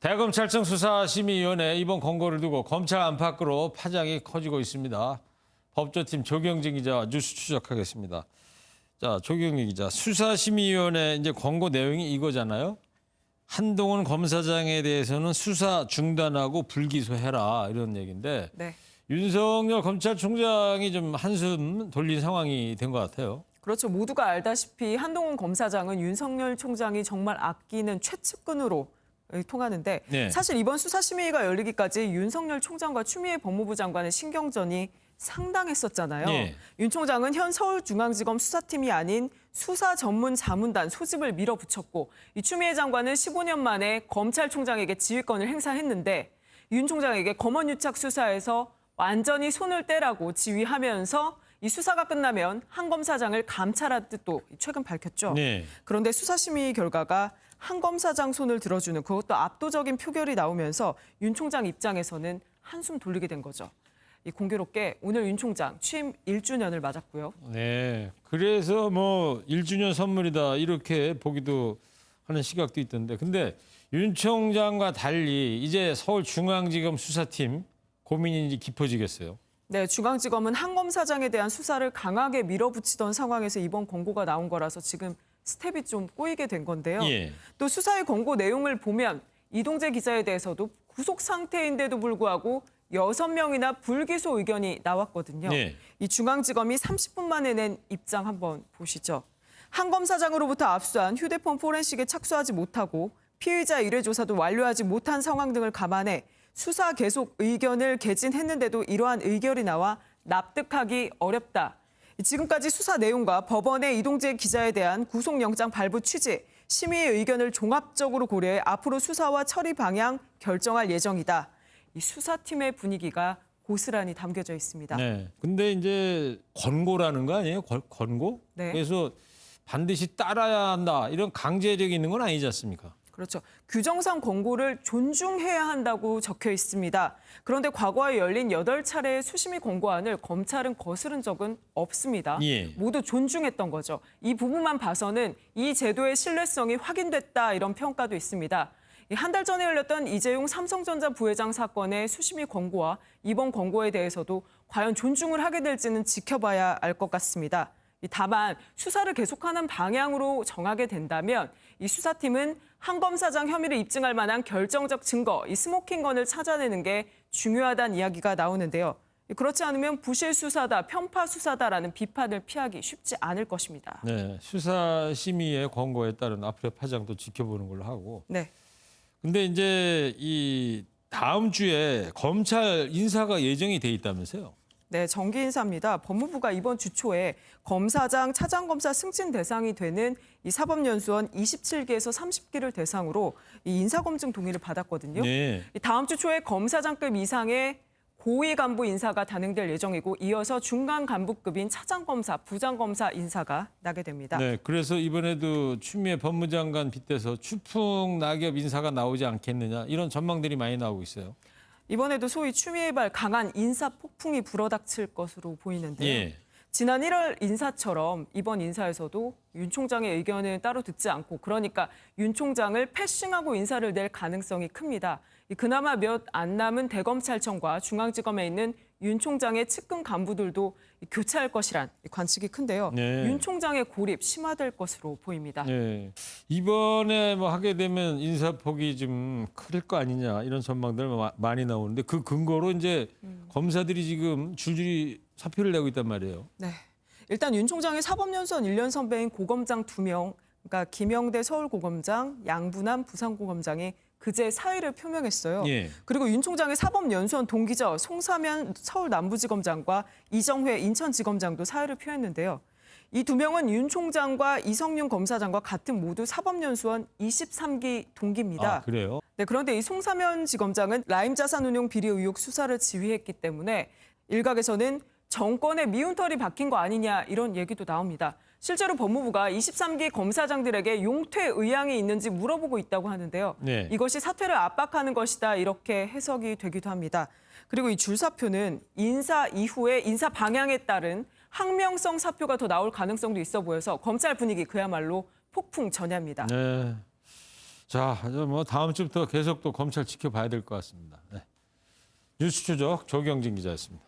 대검찰청 수사심의위원회 이번 권고를 두고 검찰 안팎으로 파장이 커지고 있습니다. 법조팀 조경진 기자 뉴스 추적하겠습니다. 자, 조경진 기자, 수사심의위원회 이제 권고 내용이 이거잖아요. 한동훈 검사장에 대해서는 수사 중단하고 불기소해라 이런 얘기인데 네. 윤석열 검찰총장이 좀 한숨 돌린 상황이 된 것 같아요. 그렇죠. 모두가 알다시피 한동훈 검사장은 윤석열 총장이 정말 아끼는 최측근으로 통하는데 네. 사실 이번 수사심의가 열리기까지 윤석열 총장과 추미애 법무부 장관의 신경전이 상당했었잖아요. 네. 윤 총장은 현 서울중앙지검 수사팀이 아닌 수사전문자문단 소집을 밀어붙였고 이 추미애 장관은 15년 만에 검찰총장에게 지휘권을 행사했는데 윤 총장에게 검언유착 수사에서 완전히 손을 떼라고 지휘하면서 이 수사가 끝나면 한 검사장을 감찰할 뜻도 최근 밝혔죠. 네. 그런데 수사심의 결과가 한 검사장 손을 들어주는 그것도 압도적인 표결이 나오면서 윤 총장 입장에서는 한숨 돌리게 된 거죠. 이 공교롭게 오늘 윤 총장 취임 1주년을 맞았고요. 네. 그래서 뭐 1주년 선물이다 이렇게 보기도 하는 시각도 있던데. 근데 윤 총장과 달리 이제 서울중앙지검 수사팀 고민이 이제 깊어지겠어요. 네, 중앙지검은 한 검사장에 대한 수사를 강하게 밀어붙이던 상황에서 이번 권고가 나온 거라서 지금 스텝이 좀 꼬이게 된 건데요. 예. 또 수사의 권고 내용을 보면 이동재 기자에 대해서도 구속 상태인데도 불구하고 6명이나 불기소 의견이 나왔거든요. 네. 이 중앙지검이 30분 만에 낸 입장 한번 보시죠. 한 검사장으로부터 압수한 휴대폰 포렌식에 착수하지 못하고 피의자 의뢰 조사도 완료하지 못한 상황 등을 감안해 수사 계속 의견을 개진했는데도 이러한 의결이 나와 납득하기 어렵다. 지금까지 수사 내용과 법원의 이동재 기자에 대한 구속영장 발부 취지, 심의의 의견을 종합적으로 고려해 앞으로 수사와 처리 방향 결정할 예정이다. 이 수사팀의 분위기가 고스란히 담겨져 있습니다. 네. 근데 이제 권고라는 거 아니에요? 권고? 네. 그래서 반드시 따라야 한다. 이런 강제력이 있는 건 아니지 않습니까? 그렇죠. 규정상 권고를 존중해야 한다고 적혀 있습니다. 그런데 과거에 열린 8차례의 수심의 권고안을 검찰은 거스른 적은 없습니다. 예. 모두 존중했던 거죠. 이 부분만 봐서는 이 제도의 신뢰성이 확인됐다 이런 평가도 있습니다. 한 달 전에 열렸던 이재용 삼성전자 부회장 사건의 수심의 권고와 이번 권고에 대해서도 과연 존중을 하게 될지는 지켜봐야 알 것 같습니다. 다만 수사를 계속하는 방향으로 정하게 된다면 이 수사팀은 한 검사장 혐의를 입증할 만한 결정적 증거, 이 스모킹건을 찾아내는 게 중요하다는 이야기가 나오는데요. 그렇지 않으면 부실 수사다, 편파 수사다라는 비판을 피하기 쉽지 않을 것입니다. 네. 수사심의의 권고에 따른 앞으로의 파장도 지켜보는 걸로 하고. 네. 근데 이제 이 다음 주에 검찰 인사가 예정이 돼 있다면서요? 네, 정기 인사입니다. 법무부가 이번 주 초에 검사장, 차장검사 승진 대상이 되는 이 사법연수원 27기에서 30기를 대상으로 이 인사검증 동의를 받았거든요. 네. 다음 주 초에 검사장급 이상의 고위 간부 인사가 단행될 예정이고 이어서 중간 간부급인 차장검사, 부장검사 인사가 나게 됩니다. 네. 그래서 이번에도 추미애 법무장관 빗대서 추풍 낙엽 인사가 나오지 않겠느냐 이런 전망들이 많이 나오고 있어요. 이번에도 소위 추미애의 발 강한 인사 폭풍이 불어닥칠 것으로 보이는데요. 예. 지난 1월 인사처럼 이번 인사에서도 윤 총장의 의견은 따로 듣지 않고 그러니까 윤 총장을 패싱하고 인사를 낼 가능성이 큽니다. 그나마 몇 안 남은 대검찰청과 중앙지검에 있는 윤 총장의 측근 간부들도 교체할 것이란 관측이 큰데요. 네. 윤 총장의 고립 심화될 것으로 보입니다. 네. 이번에 뭐 하게 되면 인사폭이 좀 클 거 아니냐 이런 전망들 많이 나오는데 그 근거로 이제 검사들이 지금 줄줄이 사표를 내고 있단 말이에요. 네. 일단 윤 총장의 사법연수원 1년 선배인 고검장 2명, 그러니까 김영대 서울고검장, 양분남 부산고검장이 그제 사의를 표명했어요. 예. 그리고 윤 총장의 사법연수원 동기죠. 송사면 서울남부지검장과 이정회 인천지검장도 사의를 표했는데요. 이 2명은 윤 총장과 이성윤 검사장과 같은 모두 사법연수원 23기 동기입니다. 아, 그래요? 네, 그런데 이 송사면 지검장은 라임 자산운용 비리 의혹 수사를 지휘했기 때문에 일각에서는 정권의 미운털이 박힌 거 아니냐 이런 얘기도 나옵니다. 실제로 법무부가 23기 검사장들에게 용퇴 의향이 있는지 물어보고 있다고 하는데요. 네. 이것이 사퇴를 압박하는 것이다 이렇게 해석이 되기도 합니다. 그리고 이 줄사표는 인사 이후에 인사 방향에 따른 항명성 사표가 더 나올 가능성도 있어 보여서 검찰 분위기 그야말로 폭풍 전야입니다. 네. 자, 뭐 다음 주부터 계속 또 검찰 지켜봐야 될 것 같습니다. 네. 뉴스 추적 조경진 기자였습니다.